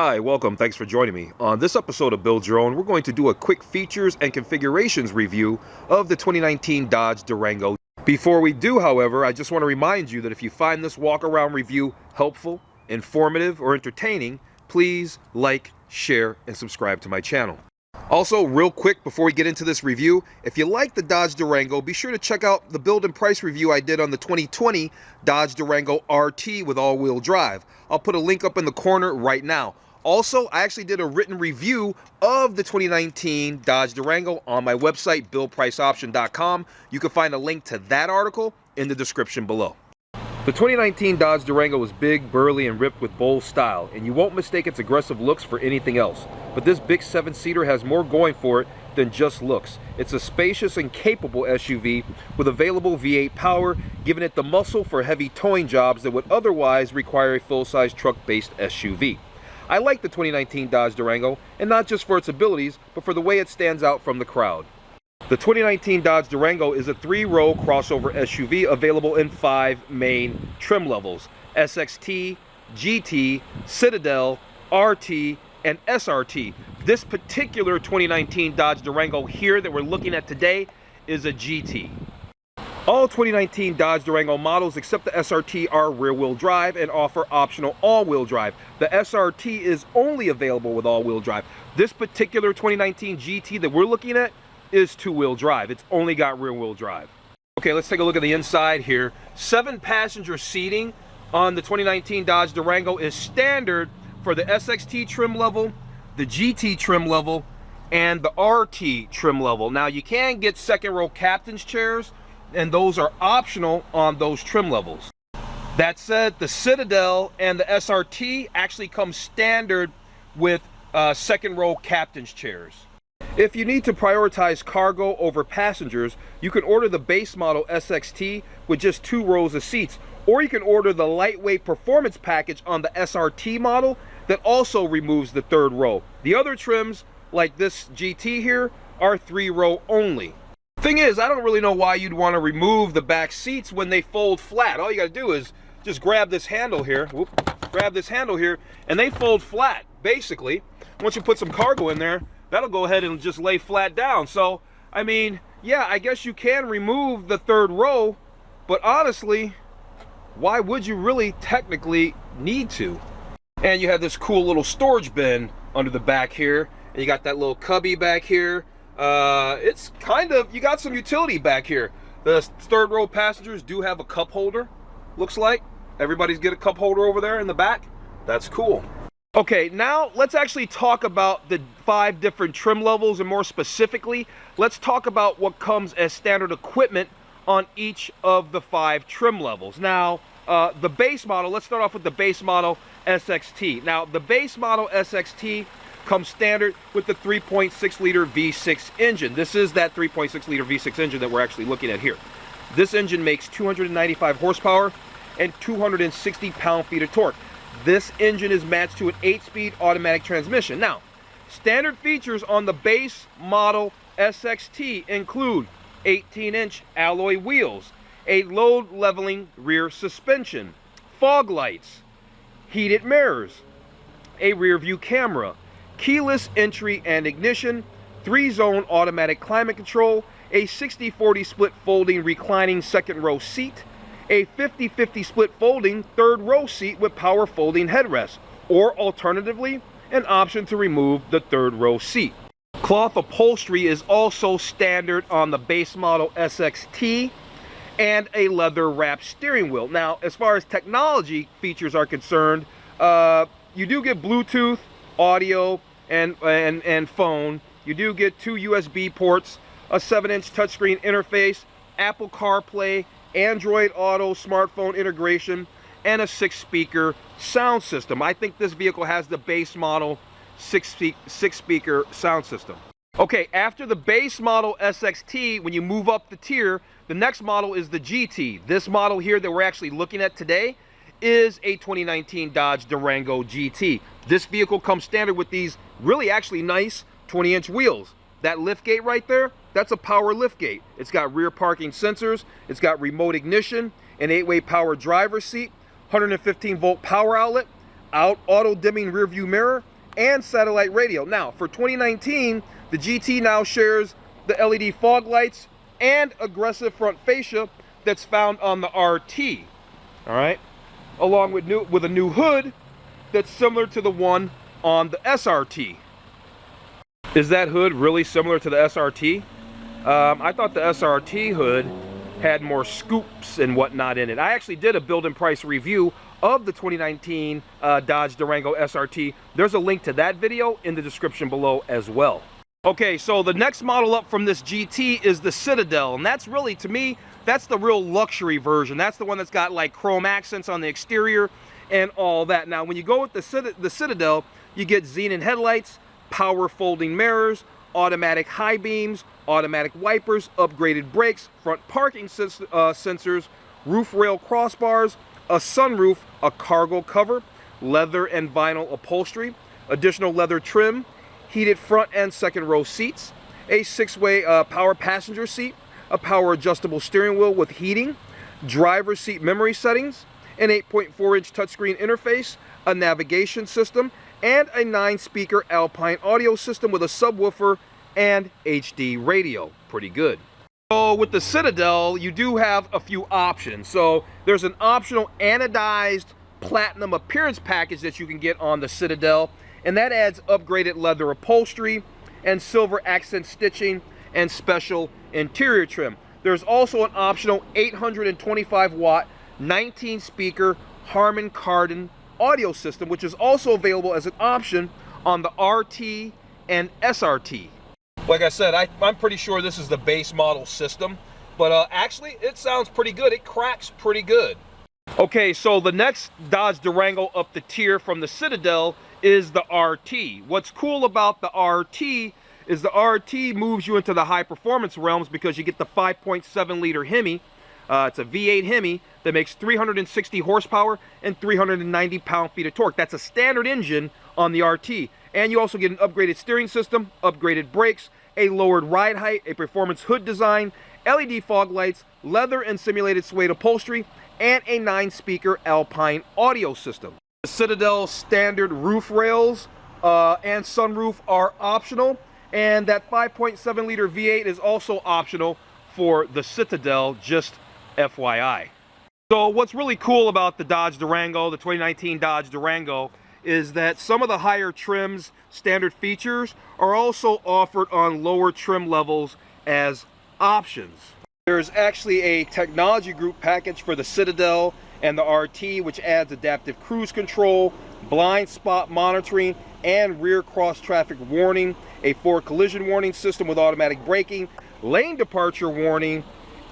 Hi, welcome. Thanks for joining me. On this episode of Build Your Own, we're going to do a quick features and configurations review of the 2019 Dodge Durango. Before we do, however, I just want to remind you that if you find this walk-around review helpful, informative, or entertaining, please like, share, and subscribe to my channel. Also, real quick before we get into this review, if you like the Dodge Durango, be sure to check out the build and price review I did on the 2020 Dodge Durango RT with all-wheel drive. I'll put a link up in the corner right now. Also, I actually did a written review of the 2019 Dodge Durango on my website, buildpriceoption.com. You can find a link to that article in the description below. The 2019 Dodge Durango is big, burly, and ripped with bold style, and you won't mistake its aggressive looks for anything else. But this big 7-seater has more going for it than just looks. It's a spacious and capable SUV with available V8 power, giving it the muscle for heavy towing jobs that would otherwise require a full-size truck-based SUV. I like the 2019 Dodge Durango, and not just for its abilities, but for the way it stands out from the crowd. The 2019 Dodge Durango is a 3-row crossover SUV available in 5 main trim levels: SXT, GT, Citadel, RT, and SRT. This particular 2019 Dodge Durango here that we're looking at today is a GT. All 2019 Dodge Durango models except the SRT are rear-wheel drive and offer optional all-wheel drive. The SRT is only available with all-wheel drive. This particular 2019 GT that we're looking at is 2-wheel drive. It's only got rear-wheel drive. Okay, let's take a look at the inside here. 7-passenger seating on the 2019 Dodge Durango is standard for the SXT trim level, the GT trim level, and the RT trim level. Now, you can get second-row captain's chairs, and those are optional on those trim levels. That said, the Citadel and the SRT actually come standard with second-row captain's chairs. If you need to prioritize cargo over passengers, you can order the base model SXT with just 2 rows of seats, or you can order the lightweight performance package on the SRT model that also removes the 3rd row. The other trims, like this GT here, are 3-row only. Thing is, I don't really know why you'd want to remove the back seats when they fold flat. All you got to do is just grab this handle here, and they fold flat, basically. Once you put some cargo in there, that'll go ahead and just lay flat down. So, I mean, yeah, I guess you can remove the 3rd row, but honestly, why would you really technically need to? And you have this cool little storage bin under the back here, and you got that little cubby back here. It's kind of, you got some utility back here. The 3rd row passengers do have a cup holder, looks like. Everybody's got a cup holder over there in the back. That's cool. Okay, now let's actually talk about the 5 different trim levels, and more specifically, let's talk about what comes as standard equipment on each of the 5 trim levels. Now, the base model, let's start off with the base model SXT. Now, the base model SXT comes standard with the 3.6 liter V6 engine. This is that 3.6 liter V6 engine that we're actually looking at here. This engine makes 295 horsepower and 260 pound-feet of torque. This engine is matched to an 8-speed automatic transmission. Now, standard features on the base model SXT include 18-inch alloy wheels, a load leveling rear suspension, fog lights, heated mirrors, a rear view camera, keyless entry and ignition, 3-zone automatic climate control, a 60-40 split folding reclining 2nd row seat, a 50-50 split folding 3rd row seat with power folding headrest, or alternatively, an option to remove the 3rd row seat. Cloth upholstery is also standard on the base model SXT, and a leather wrapped steering wheel. Now, as far as technology features are concerned, you do get Bluetooth, audio, and phone. You do get 2 USB ports, a 7-inch touchscreen interface, Apple CarPlay, Android Auto smartphone integration, and a 6-speaker sound system. I think this vehicle has the base model 6-speaker sound system. Okay, after the base model SXT, when you move up the tier, the next model is the GT. This model here that we're actually looking at today is a 2019 Dodge Durango GT. This vehicle comes standard with these really actually nice 20-inch wheels. That liftgate right there, that's a power liftgate. It's got rear parking sensors, it's got remote ignition, an 8-way power driver's seat, 115-volt power outlet, auto dimming rear view mirror, and satellite radio. Now, for 2019, the GT now shares the LED fog lights and aggressive front fascia that's found on the RT. All right, along with a new hood that's similar to the one on the SRT. Is that hood really similar to the SRT? I thought the SRT hood had more scoops and whatnot in it. I actually did a build and price review of the 2019 Dodge Durango SRT. There's a link to that video in the description below as well. Okay, so the next model up from this GT is the Citadel, and that's really, to me, that's the real luxury version. That's the one that's got like chrome accents on the exterior and all that. Now, when you go with the Citadel, you get xenon headlights, power folding mirrors, automatic high beams, automatic wipers, upgraded brakes, front parking sensors, roof rail crossbars, a sunroof, a cargo cover, leather and vinyl upholstery, additional leather trim, heated front and second row seats, a 6-way power passenger seat, a power adjustable steering wheel with heating, driver's seat memory settings, an 8.4-inch touchscreen interface, a navigation system, and a 9-speaker Alpine audio system with a subwoofer and HD radio. Pretty good. So with the Citadel, you do have a few options. So there's an optional anodized platinum appearance package that you can get on the Citadel, and that adds upgraded leather upholstery and silver accent stitching and special interior trim. There's also an optional 825-watt 19-speaker Harman Kardon audio system, which is also available as an option on the RT and SRT. Like I said, I'm pretty sure this is the base model system, but actually it sounds pretty good. It cracks pretty good. Okay, so the next Dodge Durango up the tier from the Citadel is the RT. What's cool about the RT is the RT moves you into the high performance realms because you get the 5.7 liter Hemi. It's a V8 Hemi that makes 360 horsepower and 390 pound-feet of torque. That's a standard engine on the RT. And you also get an upgraded steering system, upgraded brakes, a lowered ride height, a performance hood design, LED fog lights, leather and simulated suede upholstery, and a 9-speaker Alpine audio system. The Citadel standard roof rails and sunroof are optional, and that 5.7 liter V8 is also optional for the Citadel, just FYI. So what's really cool about the Dodge Durango, the 2019 Dodge Durango, is that some of the higher trims, standard features, are also offered on lower trim levels as options. There's actually a technology group package for the Citadel and the RT, which adds adaptive cruise control, blind spot monitoring, and rear cross traffic warning, a forward collision warning system with automatic braking, lane departure warning,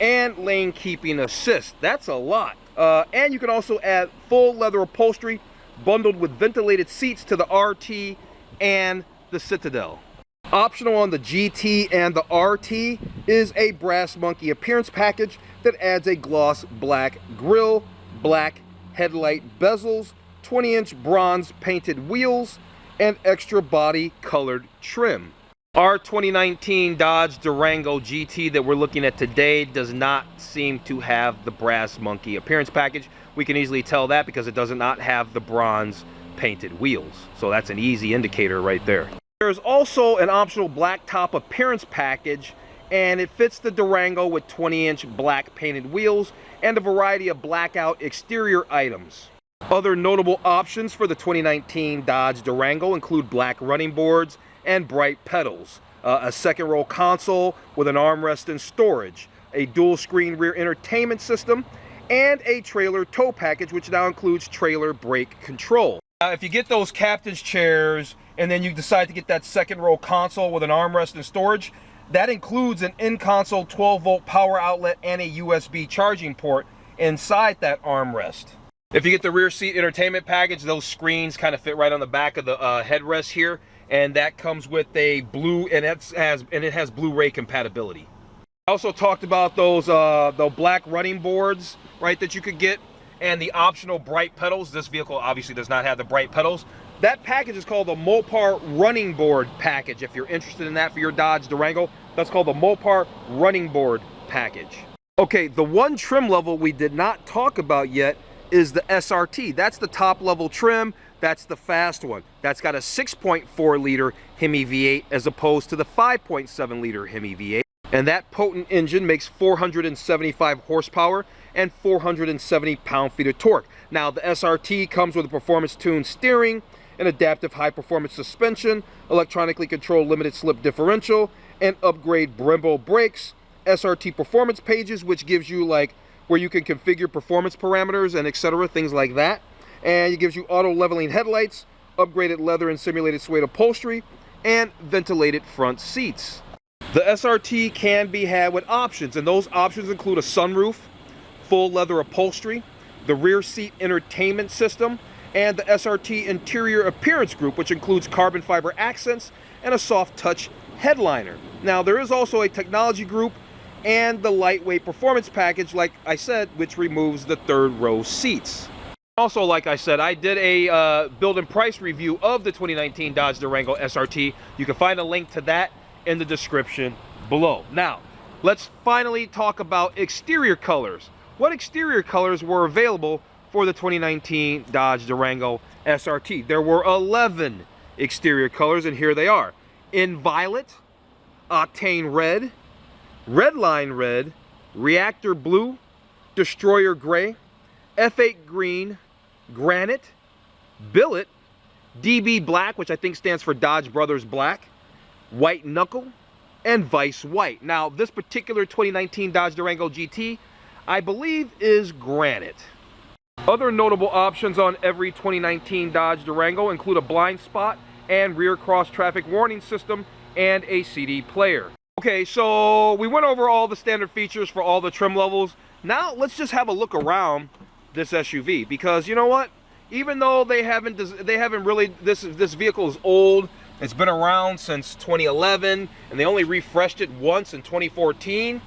and lane keeping assist. That's a lot. And you can also add full leather upholstery bundled with ventilated seats to the RT and the Citadel. Optional on the GT and the RT is a Brass Monkey appearance package that adds a gloss black grille, black headlight bezels, 20-inch bronze painted wheels, and extra body colored trim. Our 2019 Dodge Durango GT that we're looking at today does not seem to have the Brass Monkey appearance package. We can easily tell that because it does not have the bronze painted wheels. So that's an easy indicator right there. There's also an optional black top appearance package, and it fits the Durango with 20-inch black painted wheels and a variety of blackout exterior items. Other notable options for the 2019 Dodge Durango include black running boards and bright pedals, a second row console with an armrest and storage, a dual screen rear entertainment system, and a trailer tow package, which now includes trailer brake control. If you get those captain's chairs and then you decide to get that second row console with an armrest and storage, that includes an in-console 12-volt power outlet and a USB charging port inside that armrest. If you get the rear seat entertainment package, those screens kind of fit right on the back of the headrest here, and that comes with a blue, and it has Blu-ray compatibility. I also talked about those the black running boards, right, that you could get, and the optional bright pedals. This vehicle obviously does not have the bright pedals. That package is called the Mopar running board package. If you're interested in that for your Dodge Durango, that's called the Mopar running board package. Okay, the one trim level we did not talk about yet is the SRT. That's the top level trim. That's the fast one. That's got a 6.4 liter Hemi V8 as opposed to the 5.7 liter Hemi V8. And that potent engine makes 475 horsepower and 470 pound-feet of torque. Now, the SRT comes with a performance-tuned steering, an adaptive high-performance suspension, electronically controlled limited-slip differential, and upgrade Brembo brakes, SRT performance pages, which gives you like where you can configure performance parameters and etc., things like that. And it gives you auto-leveling headlights, upgraded leather and simulated suede upholstery, and ventilated front seats. The SRT can be had with options, and those options include a sunroof, full leather upholstery, the rear seat entertainment system, and the SRT interior appearance group, which includes carbon fiber accents and a soft touch headliner. Now, there is also a technology group and the lightweight performance package, like I said, which removes the third row seats. Also, like I said, I did a build and price review of the 2019 Dodge Durango SRT. You can find a link to that in the description below. Now, let's finally talk about exterior colors. What exterior colors were available for the 2019 Dodge Durango SRT? There were 11 exterior colors, and here they are. In violet, octane red, redline red, reactor blue, destroyer gray, F8 green, granite, billet, DB black, which I think stands for Dodge Brothers Black, white knuckle, and vice white. Now, this particular 2019 Dodge Durango GT, I believe, is granite. Other notable options on every 2019 Dodge Durango include a blind spot and rear cross traffic warning system and a CD player. Okay, so we went over all the standard features for all the trim levels. Now let's just have a look around this SUV, because you know what? Even though they haven't really, this vehicle is old. It's been around since 2011, and they only refreshed it once in 2014.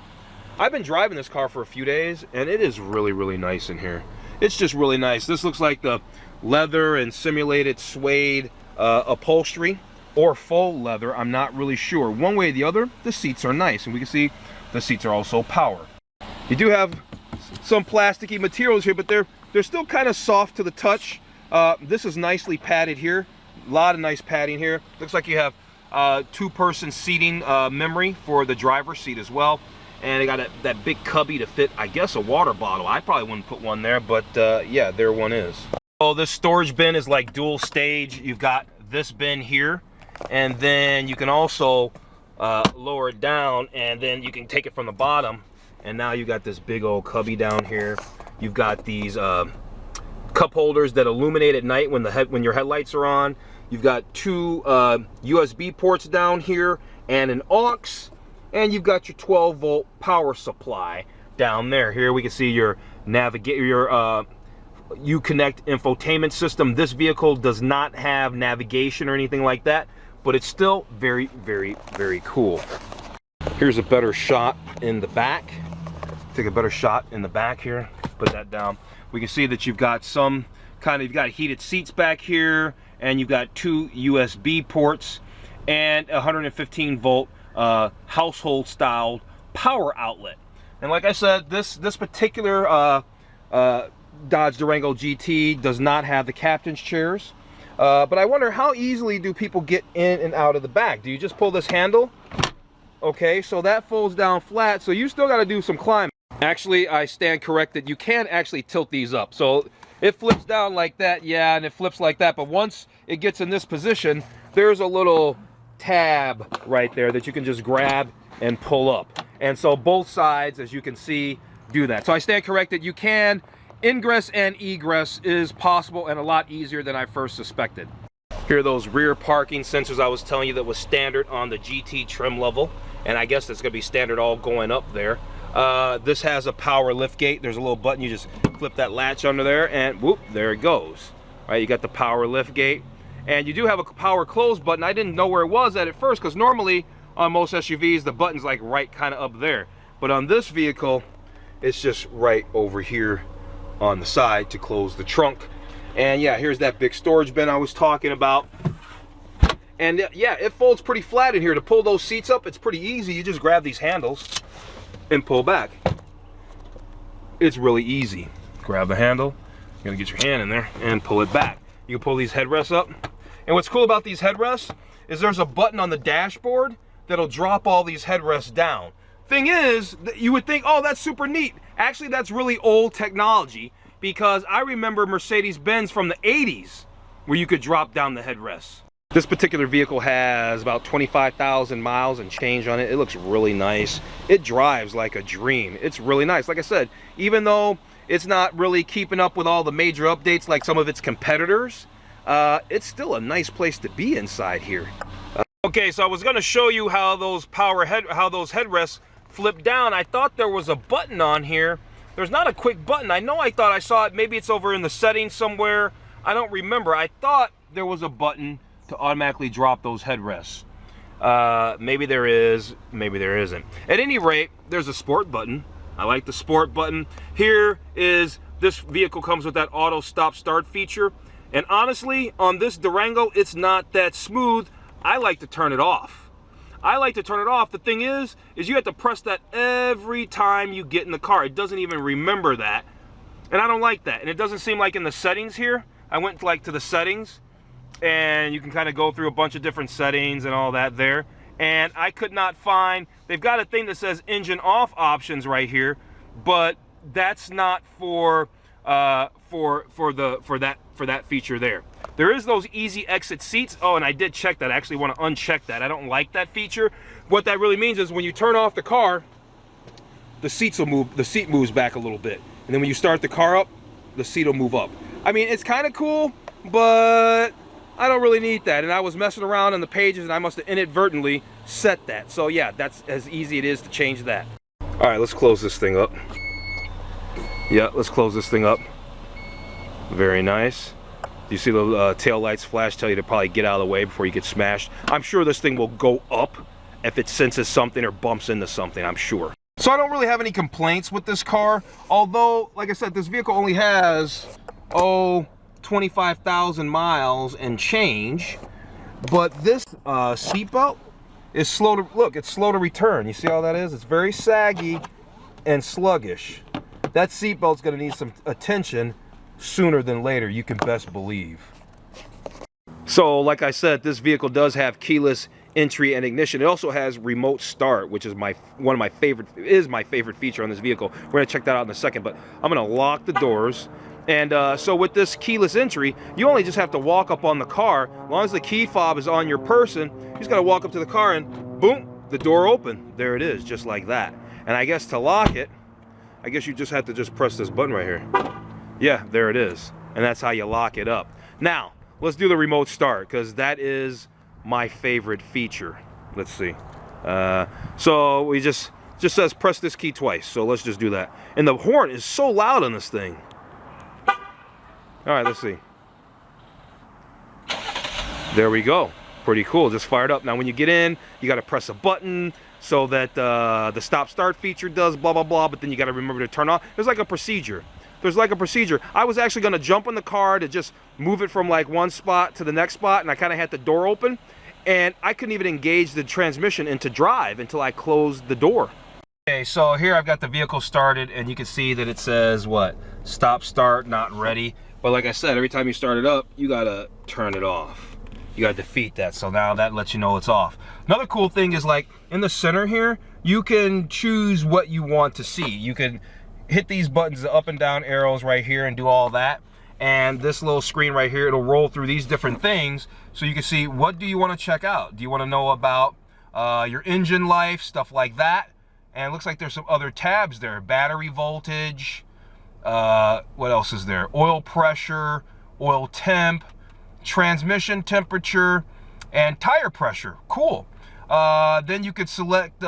I've been driving this car for a few days, and it is really, really nice in here. It's just really nice. This looks like the leather and simulated suede upholstery, or full leather. I'm not really sure. One way or the other, the seats are nice, and we can see the seats are also power. You do have some plasticky materials here, but they're still kind of soft to the touch. This is nicely padded here. A lot of nice padding here. Looks like you have two-person seating memory for the driver's seat as well. And they got that big cubby to fit, I guess, a water bottle. I probably wouldn't put one there, but yeah, there one is. Oh, this storage bin is like dual stage. You've got this bin here, and then you can also lower it down, and then you can take it from the bottom. And now you got this big old cubby down here. You've got these cup holders that illuminate at night when your headlights are on. You've got two USB ports down here and an aux, and you've got your 12-volt power supply down there. Here we can see your Uconnect infotainment system. This vehicle does not have navigation or anything like that, but it's still very, very, very cool. Here's a better shot in the back. Take a better shot in the back here. Put that down. We can see that you've got you've got heated seats back here, and you've got two USB ports and a 115 volt household styled power outlet. And like I said, this particular Dodge Durango GT does not have the captain's chairs, but I wonder how easily do people get in and out of the back? Do you just pull this handle? Okay, so that folds down flat, so you still got to do some climbing. Actually, I stand corrected. You can actually tilt these up. So it flips down like that, yeah, and it flips like that. But once it gets in this position, there's a little tab right there that you can just grab and pull up. And so both sides, as you can see, do that. So I stand corrected. You can. Ingress and egress is possible and a lot easier than I first suspected. Here are those rear parking sensors I was telling you that was standard on the GT trim level. And I guess that's going to be standard all going up there. This has a power lift gate. There's a little button. You just flip that latch under there and whoop, there it goes. All right, you got the power lift gate. And you do have a power close button. I didn't know where it was at first, because normally on most SUVs, the button's like right kind of up there. But on this vehicle, it's just right over here on the side to close the trunk. And yeah, here's that big storage bin I was talking about. And yeah, it folds pretty flat in here. To pull those seats up, it's pretty easy. You just grab these handles and pull back. It's really easy. Grab the handle, you're gonna get your hand in there and pull it back. You can pull these headrests up. And what's cool about these headrests is there's a button on the dashboard that'll drop all these headrests down. Thing is, you would think, oh, that's super neat. Actually, that's really old technology, because I remember Mercedes-Benz from the 80s where you could drop down the headrests. This particular vehicle has about 25,000 miles and change on it. It looks really nice. It drives like a dream. It's really nice. Like I said, even though it's not really keeping up with all the major updates like some of its competitors, it's still a nice place to be inside here. Okay, so I was going to show you how those headrests flip down. I thought there was a button on here. There's not a quick button. I thought I saw it. Maybe it's over in the settings somewhere. I don't remember. I thought there was a button to automatically drop those headrests. Maybe there is, maybe there isn't. At any rate, there's a sport button. I like the sport button. Here is, this vehicle comes with that auto stop start feature. And honestly, on this Durango, it's not that smooth. I like to turn it off. The thing is you have to press that every time you get in the car. It doesn't even remember that. And I don't like that. And it doesn't seem like in the settings here. I went to the settings, and you can kind of go through a bunch of different settings and all that there. And I could not find, they've got a thing that says engine off options right here, but that's not for that feature there. There is those easy exit seats. Oh, and I did check that. I actually want to uncheck that. I don't like that feature. What that really means is when you turn off the car, the seats will move, the seat moves back a little bit. And then when you start the car up, the seat will move up. I mean, it's kind of cool, but I don't really need that. And I was messing around in the pages, and I must have inadvertently set that. So yeah, that's as easy it is to change that. All right, let's close this thing up. Yeah, let's close this thing up. Very nice. You see the tail lights flash, tell you to probably get out of the way before you get smashed. I'm sure this thing will go up if it senses something or bumps into something, I'm sure. So I don't really have any complaints with this car, although, like I said, this vehicle only has, 25,000 miles and change. But this seatbelt is slow to, look, it's slow to return. You see how that is? It's very saggy and sluggish. That seatbelt's gonna need some attention sooner than later, you can best believe. So like I said, this vehicle does have keyless entry and ignition. It also has remote start, which is my favorite feature on this vehicle. We're gonna check that out in a second, but I'm gonna lock the doors. And so with this keyless entry, you only just have to walk up on the car. As long as the key fob is on your person, you just gotta walk up to the car and boom, the door open. There it is, just like that. And I guess to lock it, I guess you just have to just press this button right here. Yeah, there it is. And that's how you lock it up. Now, let's do the remote start, because that is my favorite feature. Let's see. So we just says press this key twice. So let's just do that. And the horn is so loud on this thing. All right, let's see. There we go. Pretty cool. Just fired up. Now when you get in, you got to press a button so that the stop start feature does blah blah blah, but then you got to remember to turn off. There's like a procedure. I was actually going to jump in the car to just move it from like one spot to the next spot, and I kind of had the door open, and I couldn't even engage the transmission into drive until I closed the door. Okay, so here I've got the vehicle started, and you can see that it says what? Stop start not ready. But like I said, every time you start it up, you got to turn it off. You got to defeat that, so now that lets you know it's off. Another cool thing is, like, in the center here, you can choose what you want to see. You can hit these buttons, the up and down arrows right here, and do all that. And this little screen right here, it'll roll through these different things so you can see, what do you want to check out? Do you want to know about your engine life, stuff like that? And it looks like there's some other tabs there. Battery voltage, what else is there? Oil pressure, oil temp, transmission temperature, and tire pressure. Cool. Then you could select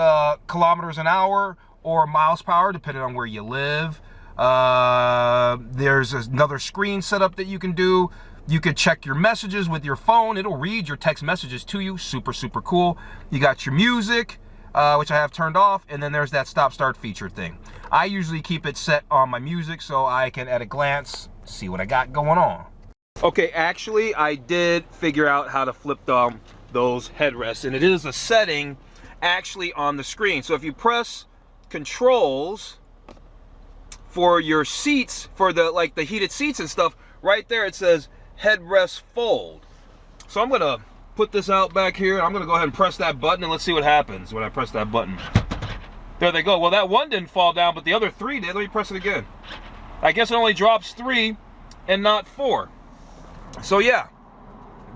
kilometers an hour or miles per hour, depending on where you live. There's another screen setup that you can do. You could check your messages with your phone. It'll read your text messages to you. Super, super cool. You got your music, which I have turned off, and then there's that stop start feature thing. I usually keep it set on my music so I can, at a glance, see what I got going on. Okay, actually, I did figure out how to flip those headrests, and it is a setting actually on the screen. So if you press controls for your seats, for the heated seats and stuff, right there it says headrest fold. So I'm gonna put this out back here, and I'm gonna go ahead and press that button, and let's see what happens when I press that button. There they go. Well, that one didn't fall down, but the other 3 did. Let me press it again. I guess it only drops 3 and not 4. So yeah,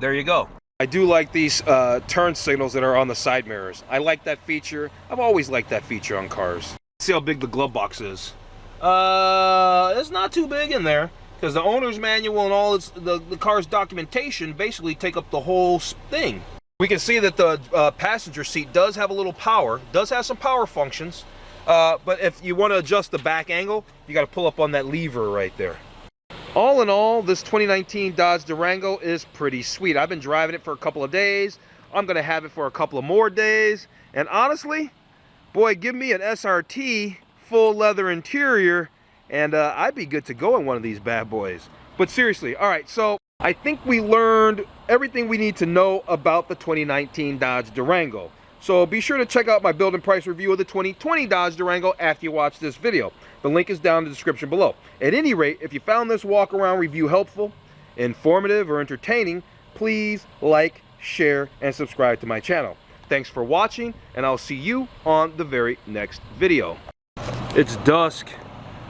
there you go. I do like these turn signals that are on the side mirrors. I like that feature. I've always liked that feature on cars. Let's see how big the glove box is. It's not too big in there, because the owner's manual and all the car's documentation basically take up the whole thing. We can see that the passenger seat does have a little power, does have some power functions, but if you want to adjust the back angle, you got to pull up on that lever right there. All in all, this 2019 Dodge Durango is pretty sweet. I've been driving it for a couple of days. I'm going to have it for a couple of more days. And honestly, boy, give me an SRT full leather interior, and I'd be good to go in one of these bad boys. But seriously, all right, so I think we learned everything we need to know about the 2019 Dodge Durango. So be sure to check out my build and price review of the 2020 Dodge Durango after you watch this video. The link is down in the description below. At any rate, if you found this walk-around review helpful, informative, or entertaining, please like, share, and subscribe to my channel. Thanks for watching, and I'll see you on the very next video. It's dusk,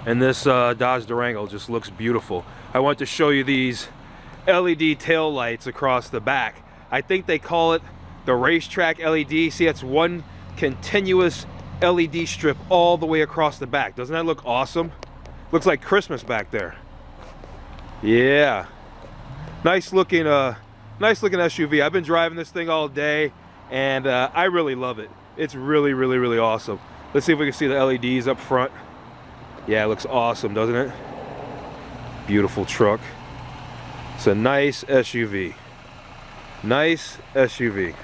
and this Dodge Durango just looks beautiful. I want to show you these LED tail lights across the back. I think they call it the racetrack LED. See, it's one continuous LED strip all the way across the back. Doesn't that look awesome? Looks like Christmas back there. Yeah, nice looking SUV. I've been driving this thing all day, and I really love it. It's really awesome. Let's see if we can see the LEDs up front. Yeah, it looks awesome, doesn't it? Beautiful truck. It's a nice SUV. Nice SUV.